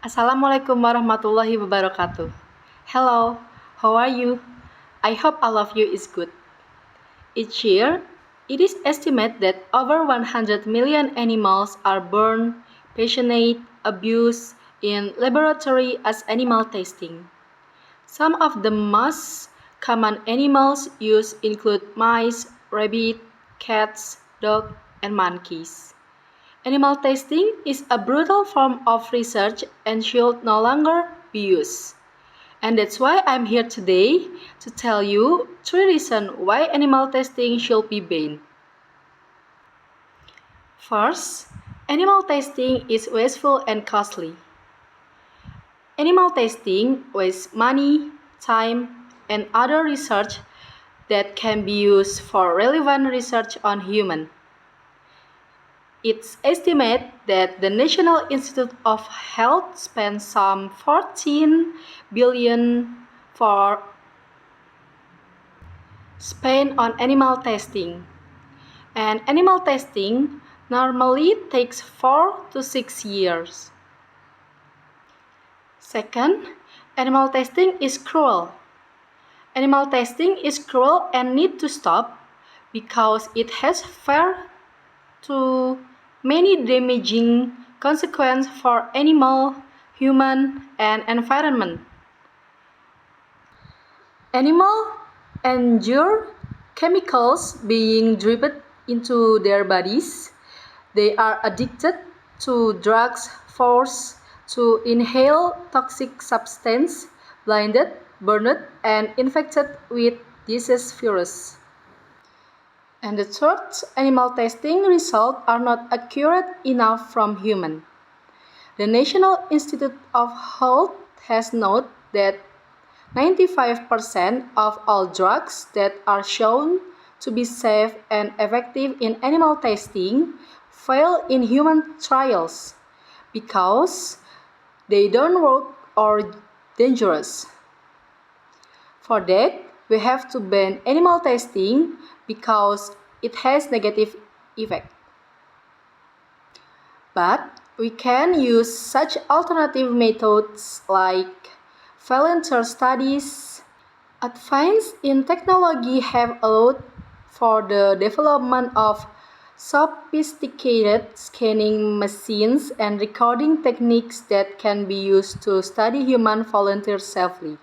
Assalamualaikum warahmatullahi wabarakatuh. Hello, how are you? I hope all of you is good. Each year, it is estimated that over 100 million animals are born, passionate, abused in laboratory as animal testing. Some of the most common animals used include mice, rabbits, cats, dogs, and monkeys. Animal testing is a brutal form of research and should no longer be used. And that's why I'm here today to tell you 3 reasons why animal testing should be banned. First, animal testing is wasteful and costly. Animal testing wastes money, time, and other research that can be used for relevant research on humans. It's estimated that the National Institute of Health spends some 14 billion for spent on animal testing. And animal testing normally takes 4 to 6 years. Second, animal testing is cruel. Animal testing is cruel and need to stop because it has far too many damaging consequences for animal, human, and environment. Animals endure chemicals being driven into their bodies. They are addicted to drugs, forced to inhale toxic substance, blinded, burned, and infected with disease virus. And the third, animal testing results are not accurate enough from human. The National Institute of Health has noted that 95% of all drugs that are shown to be safe and effective in animal testing fail in human trials because they don't work or dangerous. For that, we have to ban animal testing because it has negative effect. But we can use such alternative methods like volunteer studies. Advances in technology have allowed for the development of sophisticated scanning machines and recording techniques that can be used to study human volunteers safely.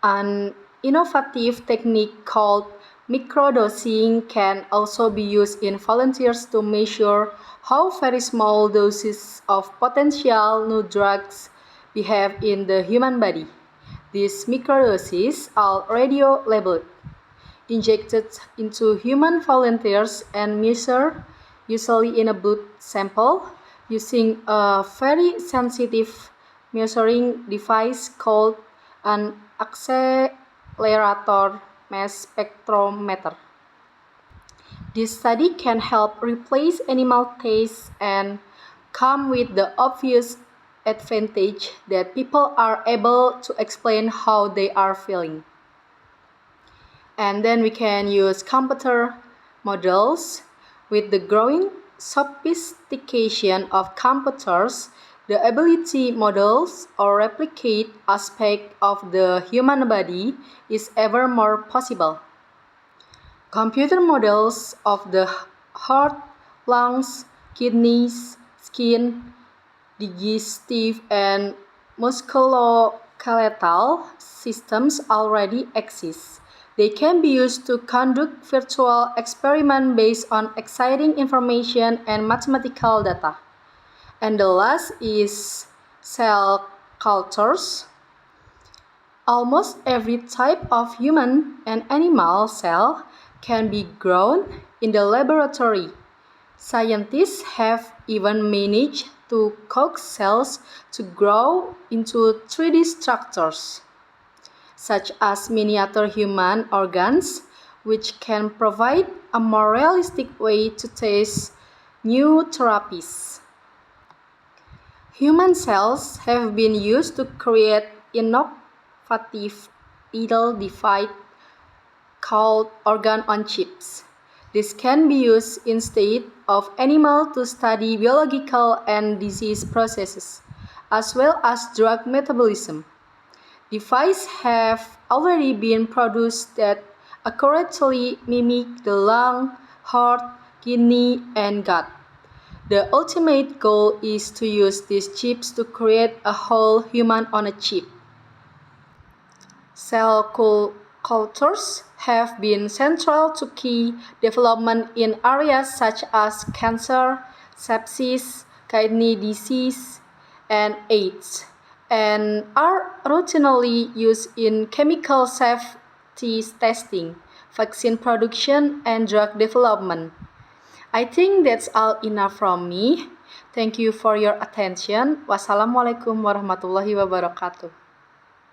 An innovative technique called microdosing can also be used in volunteers to measure how very small doses of potential new drugs behave in the human body. These microdoses are radio-labeled, injected into human volunteers and measured, usually in a blood sample, using a very sensitive measuring device called an accelerator mass spectrometer. This study can help replace animal tests and come with the obvious advantage that people are able to explain how they are feeling. And then we can use computer models. With the growing sophistication of computers, the ability models or replicate aspect of the human body is ever more possible. Computer models of the heart, lungs, kidneys, skin, digestive, and musculoskeletal systems already exist. They can be used to conduct virtual experiments based on exciting information and mathematical data. And the last is cell cultures. Almost every type of human and animal cell can be grown in the laboratory. Scientists have even managed to coax cells to grow into 3D structures, such as miniature human organs, which can provide a more realistic way to test new therapies. Human cells have been used to create innovative little devices called organ on chips. This can be used instead of animals to study biological and disease processes, as well as drug metabolism. Devices have already been produced that accurately mimic the lung, heart, kidney, and gut. The ultimate goal is to use these chips to create a whole human on a chip. Cell cultures have been central to key development in areas such as cancer, sepsis, kidney disease, and AIDS, and are routinely used in chemical safety testing, vaccine production, and drug development. I think that's all enough from me. Thank you for your attention. Wassalamualaikum warahmatullahi wabarakatuh.